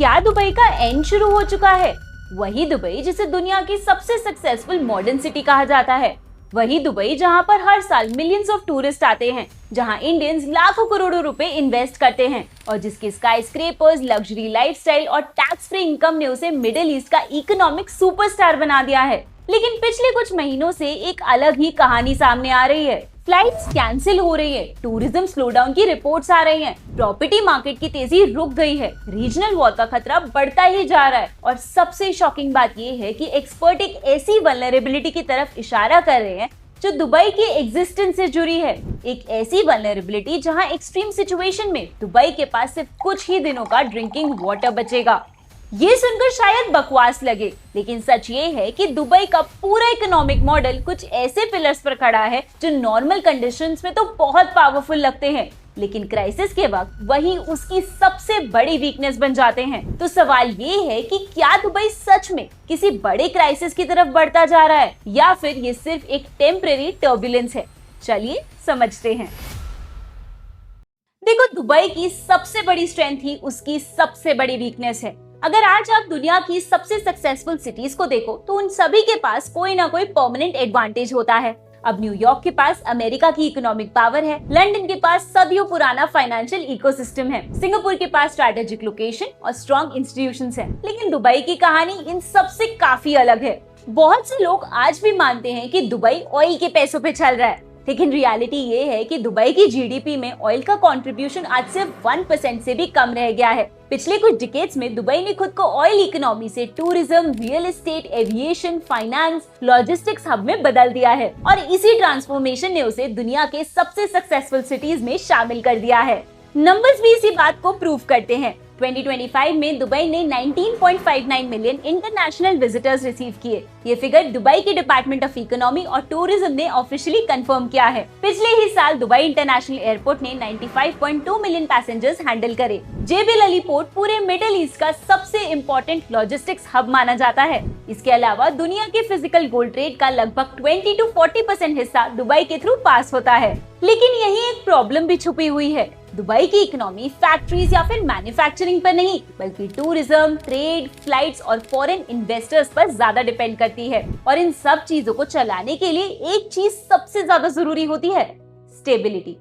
क्या दुबई का एंड शुरू हो चुका है? वही दुबई जिसे दुनिया की सबसे सक्सेसफुल मॉडर्न सिटी कहा जाता है। वही दुबई जहां पर हर साल मिलियंस ऑफ टूरिस्ट आते हैं, जहां इंडियंस लाखों करोड़ों रुपए इन्वेस्ट करते हैं और जिसके स्काई स्क्रेपर्स, लग्जरी लाइफस्टाइल और टैक्स फ्री इनकम ने उसे मिडिल ईस्ट का इकोनॉमिक सुपरस्टार बना दिया है। लेकिन पिछले कुछ महीनों से एक अलग ही कहानी सामने आ रही है। फ्लाइट्स कैंसिल हो रही है, टूरिज्म स्लोडाउन की रिपोर्ट्स आ रही हैं, प्रॉपर्टी मार्केट की तेजी रुक गई है, रीजनल वॉर का खतरा बढ़ता ही जा रहा है और सबसे शॉकिंग बात ये है कि एक्सपर्ट एक ऐसी वल्नरेबिलिटी की तरफ इशारा कर रहे हैं जो दुबई की एग्जिस्टेंस से जुड़ी है। एक ऐसी वल्नरेबिलिटी जहां एक्सट्रीम सिचुएशन में दुबई के पास सिर्फ कुछ ही दिनों का ड्रिंकिंग वाटर बचेगा। ये सुनकर शायद बकवास लगे, लेकिन सच ये है कि दुबई का पूरा इकोनॉमिक मॉडल कुछ ऐसे पिलर्स पर खड़ा है जो नॉर्मल कंडीशंस में तो बहुत पावरफुल लगते हैं, लेकिन क्राइसिस के वक्त वही उसकी सबसे बड़ी वीकनेस बन जाते हैं। तो सवाल ये है कि क्या दुबई सच में किसी बड़े क्राइसिस की तरफ बढ़ता जा रहा है या फिर ये सिर्फ एक टेम्परेरी टर्बुलेंस है? चलिए समझते हैं। देखो, दुबई की सबसे बड़ी स्ट्रेंथ ही उसकी सबसे बड़ी वीकनेस है। अगर आज आप दुनिया की सबसे सक्सेसफुल सिटीज को देखो तो उन सभी के पास कोई ना कोई परमानेंट एडवांटेज होता है। अब न्यूयॉर्क के पास अमेरिका की इकोनॉमिक पावर है, लंदन के पास सदियों पुराना फाइनेंशियल इकोसिस्टम है, सिंगापुर के पास स्ट्रैटेजिक लोकेशन और स्ट्रॉन्ग इंस्टीट्यूशंस हैं। लेकिन दुबई की कहानी इन सब से काफी अलग है। बहुत से लोग आज भी मानते हैं कि दुबई ऑयल के पैसों पे चल रहा है, लेकिन रियलिटी ये है कि दुबई की जीडीपी में ऑयल का कंट्रीब्यूशन आज सिर्फ 1% से भी कम रह गया है। पिछले कुछ डिकेड्स में दुबई ने खुद को ऑयल इकोनॉमी से tourism, real estate, aviation, finance, logistics hub में बदल दिया है और इसी ट्रांसफॉर्मेशन ने उसे दुनिया के सबसे सक्सेसफुल सिटीज में शामिल कर दिया है। नंबर्स भी इसी बात को प्रूव करते हैं। 2025 में दुबई ने 19.59 मिलियन इंटरनेशनल विजिटर्स रिसीव किए। ये फिगर दुबई के डिपार्टमेंट ऑफ इकोनॉमी और टूरिज्म ने ऑफिशियली कंफर्म किया है। पिछले ही साल दुबई इंटरनेशनल एयरपोर्ट ने 95.2 मिलियन पैसेंजर्स हैंडल करे। जेबेल अली पोर्ट पूरे मिडिल ईस्ट का सबसे इम्पोर्टेंट लॉजिस्टिक्स हब माना जाता है। इसके अलावा दुनिया के फिजिकल गोल्ड ट्रेड का लगभग 20 to 40% हिस्सा दुबई के थ्रू पास होता है। लेकिन यही एक प्रॉब्लम भी छुपी हुई है। दुबई की इकोनॉमी फैक्ट्रीज या फिर मैन्युफैक्चरिंग पर नहीं, बल्कि टूरिज्म, ट्रेड, फ्लाइट्स और फॉरेन इन्वेस्टर्स पर ज्यादा डिपेंड करती है। और इन सब चीजों को चलाने के लिए एक चीज सबसे ज्यादा जरूरी होती है, स्टेबिलिटी।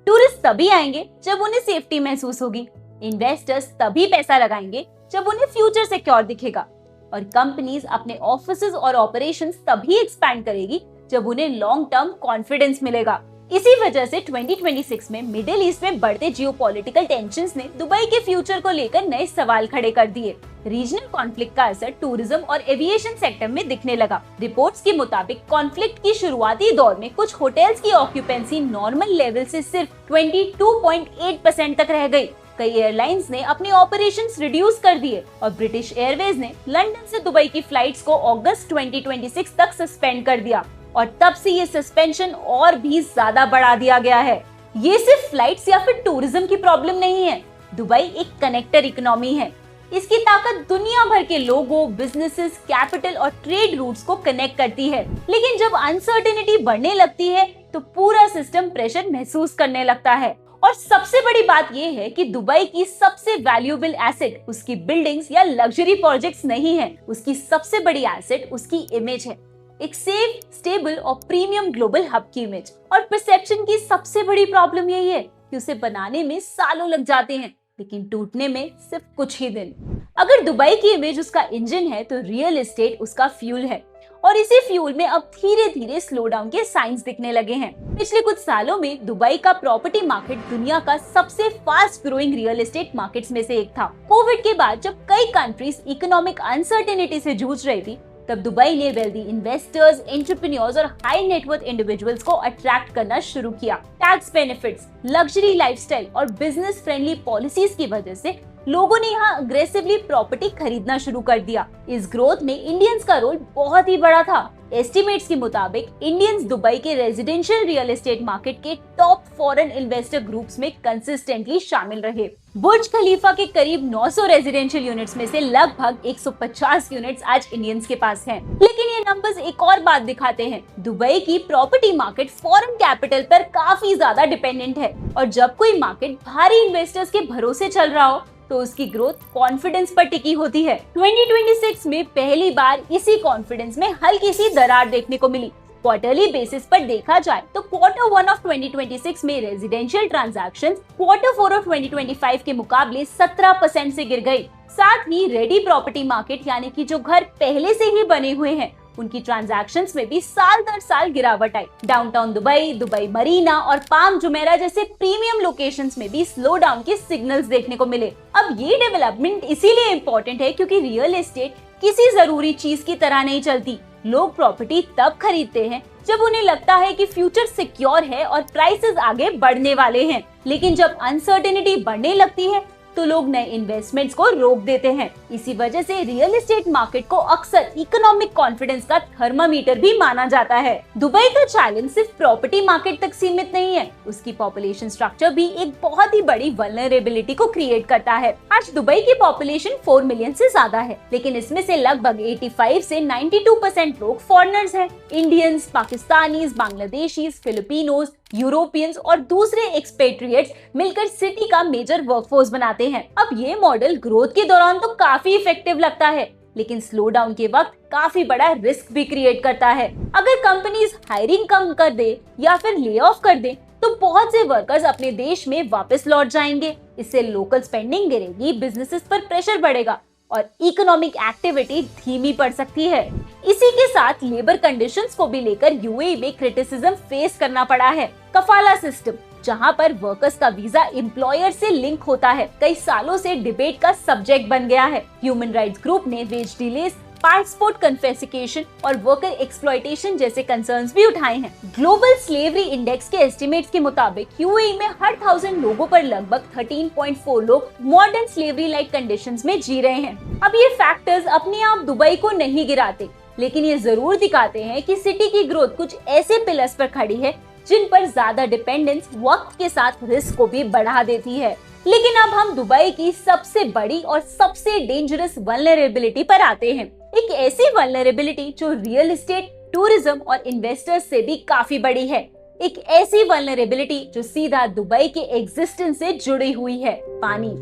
टूरिस्ट तभी आएंगे जब उन्हें सेफ्टी महसूस होगी, इन्वेस्टर्स तभी पैसा लगाएंगे जब उन्हें फ्यूचर सिक्योर दिखेगा और कंपनीज अपने ऑफिसेज और ऑपरेशंस तभी एक्सपैंड करेगी जब उन्हें लॉन्ग टर्म कॉन्फिडेंस मिलेगा। इसी वजह से 2026 में मिडिल ईस्ट में बढ़ते जियोपॉलिटिकल टेंशंस ने दुबई के फ्यूचर को लेकर नए सवाल खड़े कर दिए। रीजनल कॉन्फ्लिक्ट का असर टूरिज्म और एविएशन सेक्टर में दिखने लगा। रिपोर्ट्स के मुताबिक कॉन्फ्लिक्ट की शुरुआती दौर में कुछ होटल्स की ऑक्यूपेंसी नॉर्मल लेवल से सिर्फ 22.8% तक रह गई। कई एयरलाइंस ने अपने ऑपरेशंस रिड्यूस कर दिए और ब्रिटिश एयरवेज ने लंदन से दुबई की फ्लाइट्स को अगस्त 2026 तक सस्पेंड कर दिया और तब से ये सस्पेंशन और भी ज्यादा बढ़ा दिया गया है। ये सिर्फ फ्लाइट्स या फिर टूरिज्म की प्रॉब्लम नहीं है। दुबई एक कनेक्टर इकोनॉमी है। इसकी ताकत दुनिया भर के लोगों, बिजनेसेस, कैपिटल और ट्रेड रूट्स को कनेक्ट करती है। लेकिन जब अनसर्टेनिटी बढ़ने लगती है तो पूरा सिस्टम प्रेशर महसूस करने लगता है। और सबसे बड़ी बात यह है कि दुबई की सबसे वैल्यूएबल एसेट उसकी बिल्डिंग्स या लग्जरी प्रोजेक्ट्स नहीं है। उसकी सबसे बड़ी एसेट उसकी इमेज है, एक सेफ, स्टेबल और प्रीमियम ग्लोबल हब की इमेज। और परसेप्शन की सबसे बड़ी प्रॉब्लम यही है कि उसे बनाने में सालों लग जाते हैं, लेकिन टूटने में सिर्फ कुछ ही दिन। अगर दुबई की इमेज उसका इंजन है तो रियल एस्टेट उसका फ्यूल है और इसी फ्यूल में अब धीरे धीरे स्लो डाउन के साइंस दिखने लगे हैं। पिछले कुछ सालों में दुबई का प्रॉपर्टी मार्केट दुनिया का सबसे fast growing real estate markets में से एक था। कोविड के बाद जब कई कंट्रीज इकोनॉमिक अनसर्टेनिटी से जूझ रही थी, तब दुबई ने वेल्दी इन्वेस्टर्स, एंटरप्रेन्योर्स और हाई नेटवर्थ इंडिविजुअल्स को अट्रैक्ट करना शुरू किया। टैक्स बेनिफिट्स, लग्जरी लाइफस्टाइल और बिजनेस फ्रेंडली पॉलिसीज की वजह से लोगों ने यहाँ अग्रेसिवली प्रॉपर्टी खरीदना शुरू कर दिया। इस ग्रोथ में इंडियंस का रोल बहुत ही बड़ा था। एस्टिमेट्स के मुताबिक इंडियंस दुबई के रेजिडेंशियल रियल एस्टेट मार्केट के टॉप फॉरेन इन्वेस्टर ग्रुप्स में कंसिस्टेंटली शामिल रहे। बुर्ज खलीफा के करीब 900 रेजिडेंशियल यूनिट्स में से लगभग 150 यूनिट्स आज इंडियंस के पास हैं। लेकिन ये नंबर्स एक और बात दिखाते हैं, दुबई की प्रॉपर्टी मार्केट फॉरेन कैपिटल पर काफी ज्यादा डिपेंडेंट है और जब कोई मार्केट भारी इन्वेस्टर्स के भरोसे चल रहा हो तो तो उसकी ग्रोथ कॉन्फिडेंस पर टिकी होती है। 2026 में पहली बार इसी कॉन्फिडेंस में हल्की सी दरार देखने को मिली। क्वार्टरली बेसिस पर देखा जाए तो क्वार्टर 1 ऑफ 2026 में रेजिडेंशियल ट्रांजैक्शंस क्वार्टर 4 ऑफ 2025 के मुकाबले 17% से गिर गई। साथ ही रेडी प्रॉपर्टी मार्केट यानी कि जो घर पहले से ही बने हुए हैं उनकी ट्रांजैक्शंस में भी साल दर साल गिरावट आई। डाउनटाउन दुबई, दुबई मरीना और पाम जुमेरा जैसे प्रीमियम लोकेशंस में भी स्लो डाउन के सिग्नल्स देखने को मिले। अब ये डेवलपमेंट इसीलिए इम्पोर्टेंट है क्योंकि रियल एस्टेट किसी जरूरी चीज की तरह नहीं चलती। लोग प्रॉपर्टी तब खरीदते हैं जब उन्हें लगता है कि फ्यूचर सिक्योर है और प्राइसेस आगे बढ़ने वाले हैं, लेकिन जब अनसर्टेनिटी बढ़ने लगती है तो लोग नए इन्वेस्टमेंट्स को रोक देते हैं। इसी वजह से रियल एस्टेट मार्केट को अक्सर इकोनॉमिक कॉन्फिडेंस का थर्मामीटर भी माना जाता है। दुबई का चैलेंज सिर्फ प्रॉपर्टी मार्केट तक सीमित नहीं है, उसकी पॉपुलेशन स्ट्रक्चर भी एक बहुत ही बड़ी वल्नरेबिलिटी को क्रिएट करता है। आज दुबई की पॉपुलेशन 4 मिलियन से ज्यादा है, लेकिन इसमें से लगभग 85 से 92% लोग फॉरेनर्स हैं। Indians, Pakistanis, Bangladeshis, Filipinos, Europeans और दूसरे एक्सपेट्रिएट्स मिलकर सिटी का मेजर वर्कफोर्स बनाते हैं। अब ये मॉडल ग्रोथ के दौरान तो काफी इफेक्टिव लगता है, लेकिन स्लो डाउन के वक्त काफी बड़ा रिस्क भी क्रिएट करता है। अगर कंपनीज हायरिंग कम कर दे या फिर ले ऑफ कर दे तो बहुत से वर्कर्स अपने देश में वापस लौट जाएंगे। इससे लोकल स्पेंडिंग गिरेगी, बिजनेसेस पर प्रेशर बढ़ेगा और इकोनॉमिक एक्टिविटी धीमी पड़ सकती है। इसी के साथ लेबर कंडीशंस को भी लेकर यूएई में क्रिटिसिज्म फेस करना पड़ा है। कफाला सिस्टम, जहां पर वर्कर्स का वीजा एम्प्लॉयर से लिंक होता है, कई सालों से डिबेट का सब्जेक्ट बन गया है। ह्यूमन राइट्स ग्रुप ने वेज डिलेज, पासपोर्ट कन्फेसिकेशन और वर्कर एक्सप्लॉयटेशन जैसे कंसर्न्स भी उठाए हैं। ग्लोबल स्लेवरी इंडेक्स के एस्टिमेट्स के मुताबिक यूएई में हर 1000 लोगों पर लगभग 13.4 लोग मॉडर्न स्लेवरी लाइक कंडीशंस में जी रहे हैं। अब ये फैक्टर्स अपने आप दुबई को नहीं गिराते, लेकिन ये जरूर दिखाते हैं कि सिटी की ग्रोथ कुछ ऐसे पिलर्स पर खड़ी है जिन पर ज्यादा डिपेंडेंस वक्त के साथ रिस्क को भी बढ़ा देती है। लेकिन अब हम दुबई की सबसे बड़ी और सबसे डेंजरस वल्नरेबिलिटी पर आते हैं। एक ऐसी वल्नरेबिलिटी जो रियल एस्टेट, टूरिज्म और इन्वेस्टर्स से भी काफी बड़ी है। एक ऐसी वल्नरेबिलिटी जो सीधा दुबई के एग्जिस्टेंस से जुड़ी हुई है, पानी।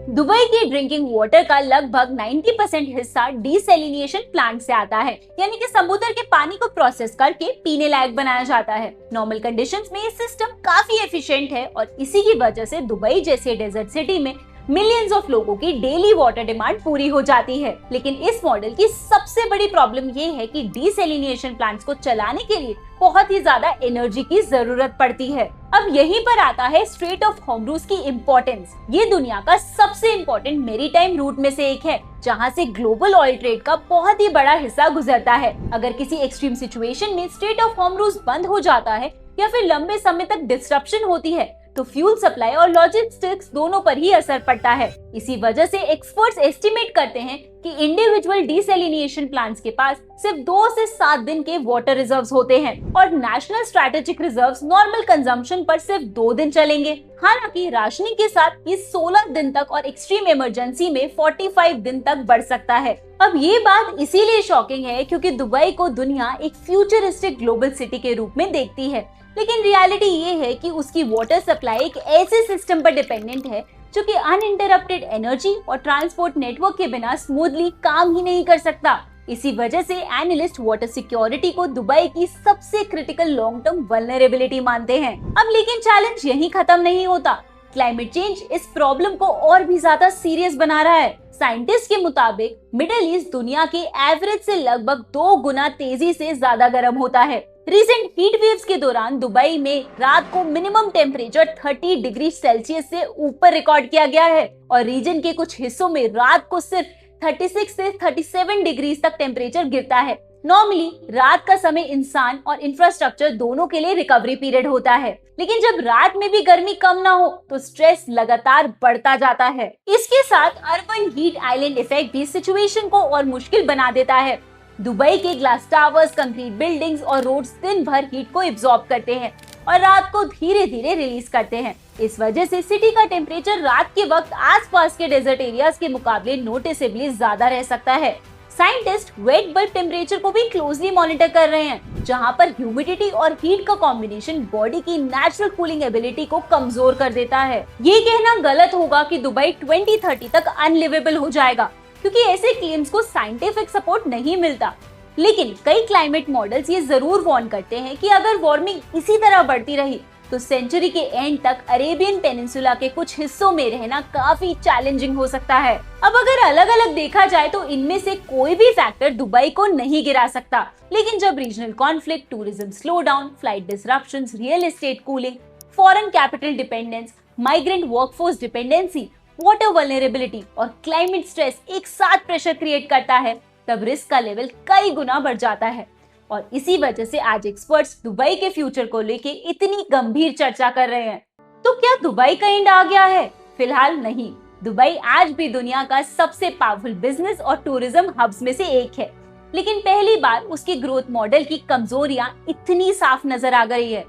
दुबई के ड्रिंकिंग वाटर का लगभग 90% हिस्सा डिसैलिनेशन प्लांट से आता है, यानी कि समुद्र के पानी को प्रोसेस करके पीने लायक बनाया जाता है। नॉर्मल कंडीशंस में ये सिस्टम काफी एफिशिएंट है और इसी की वजह से दुबई जैसे डेजर्ट सिटी में मिलियंस ऑफ लोगों की डेली वाटर डिमांड पूरी हो जाती है। लेकिन इस मॉडल की सबसे बड़ी प्रॉब्लम ये है कि डिसैलिनेशन प्लांट्स को चलाने के लिए बहुत ही ज्यादा एनर्जी की जरूरत पड़ती है। अब यहीं पर आता है स्ट्रेट ऑफ हॉर्मुज़ की इम्पोर्टेंस। ये दुनिया का सबसे इम्पोर्टेंट मेरीटाइम रूट में से एक है, जहां से ग्लोबल ऑयल ट्रेड का बहुत ही बड़ा हिस्सा गुजरता है। अगर किसी एक्सट्रीम सिचुएशन में स्ट्रेट ऑफ हॉर्मुज़ बंद हो जाता है या फिर लंबे समय तक डिस्ट्रप्शन होती है तो फ्यूल सप्लाई और लॉजिस्टिक्स दोनों पर ही असर पड़ता है। इसी वजह से एक्सपर्ट्स एस्टिमेट करते हैं कि इंडिविजुअल डिसैलिनेशन प्लांट्स के पास सिर्फ 2 से 7 दिन के वाटर रिजर्व्स होते हैं और national strategic reserves normal consumption पर सिर्फ 2 दिन चलेंगे। हालांकि राशनिंग के साथ ये 16 दिन तक और एक्सट्रीम इमरजेंसी में 45 दिन तक बढ़ सकता है। अब ये बात इसीलिए शॉकिंग है क्योंकि दुबई को दुनिया एक फ्यूचरिस्टिक ग्लोबल सिटी के रूप में देखती है, लेकिन रियलिटी ये है कि उसकी वाटर सप्लाई एक ऐसे सिस्टम पर डिपेंडेंट है जो कि अनइंटरप्टेड एनर्जी और ट्रांसपोर्ट नेटवर्क के बिना स्मूथली काम ही नहीं कर सकता। इसी वजह से एनालिस्ट वाटर सिक्योरिटी को दुबई की सबसे क्रिटिकल लॉन्ग टर्म वल्नरेबिलिटी मानते हैं। अब लेकिन चैलेंज यहीं खत्म नहीं होता। क्लाइमेट चेंज इस प्रॉब्लम को और भी ज्यादा सीरियस बना रहा है। साइंटिस्ट के मुताबिक मिडिल ईस्ट दुनिया के एवरेज से लगभग 2 गुना तेजी से ज्यादा गर्म होता है। रिसेंट हीट वेव्स के दौरान दुबई में रात को मिनिमम टेम्परेचर 30 डिग्री सेल्सियस से ऊपर रिकॉर्ड किया गया है और रीजन के कुछ हिस्सों में रात को सिर्फ 36 से 37 डिग्री तक टेम्परेचर गिरता है। नॉर्मली रात का समय इंसान और इंफ्रास्ट्रक्चर दोनों के लिए रिकवरी पीरियड होता है, लेकिन जब रात में भी गर्मी कम ना हो तो स्ट्रेस लगातार बढ़ता जाता है। इसके साथ अर्बन हीट आइलैंड इफेक्ट भी सिचुएशन को और मुश्किल बना देता है। दुबई के ग्लास टावर्स, कंक्रीट बिल्डिंग्स और रोड्स दिन भर हीट को एब्जॉर्ब करते हैं और रात को धीरे धीरे रिलीज करते हैं। इस वजह से सिटी का टेम्परेचर रात के वक्त आसपास के डेजर्ट एरियाज के मुकाबले नोटिसेबली ज्यादा रह सकता है। साइंटिस्ट वेट बल्ब टेम्परेचर को भी क्लोजली मॉनिटर कर रहे हैं, जहां पर ह्यूमिडिटी और हीट का कॉम्बिनेशन बॉडी की नेचुरल कूलिंग एबिलिटी को कमजोर कर देता है। ये कहना गलत होगा कि दुबई 2030 तक अनलिवेबल हो जाएगा, क्योंकि ऐसे क्लेम्स को साइंटिफिक सपोर्ट नहीं मिलता। लेकिन कई क्लाइमेट मॉडल्स ये जरूर वार्न करते हैं कि अगर वार्मिंग इसी तरह बढ़ती रही तो सेंचुरी के एंड तक अरेबियन पेनिनसुला के कुछ हिस्सों में रहना काफी चैलेंजिंग हो सकता है। अब अगर अलग अलग देखा जाए तो इनमें से कोई भी फैक्टर दुबई को नहीं गिरा सकता, लेकिन जब regional conflict, tourism slow down, flight disruptions, real estate cooling, foreign capital dependence, migrant workforce dependency, water vulnerability और क्लाइमेट स्ट्रेस एक साथ प्रेशर क्रिएट करता है, तब रिस्क का लेवल कई गुना बढ़ जाता है। और इसी वजह से आज एक्सपर्ट्स दुबई के फ्यूचर को लेके इतनी गंभीर चर्चा कर रहे हैं। तो क्या दुबई का एंड आ गया है? फिलहाल नहीं। दुबई आज भी दुनिया का सबसे पावरफुल बिजनेस और टूरिज्म हब्स में से एक है, लेकिन पहली बार उसकी ग्रोथ मॉडल की कमजोरियां इतनी साफ नजर आ गई है।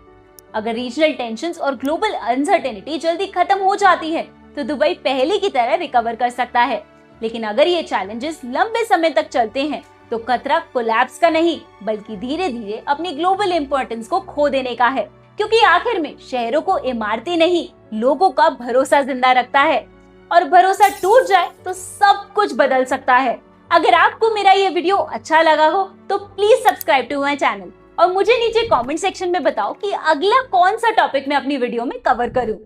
अगर रीजनल टेंशंस और ग्लोबल अनसर्टेनिटी जल्दी खत्म हो जाती है तो दुबई पहले की तरह रिकवर कर सकता है, लेकिन अगर ये चैलेंजेस लंबे समय तक चलते हैं तो खतरा कोलैप्स का नहीं बल्कि धीरे धीरे अपनी ग्लोबल इंपॉर्टेंस को खो देने का है, क्योंकि आखिर में शहरों को इमारतें नहीं, लोगों का भरोसा जिंदा रखता है, और भरोसा टूट जाए तो सब कुछ बदल सकता है। अगर आपको मेरा ये वीडियो अच्छा लगा हो तो please subscribe to my channel और मुझे नीचे कमेंट सेक्शन में बताओ कि अगला कौन सा टॉपिक मैं अपनी वीडियो में कवर करूं।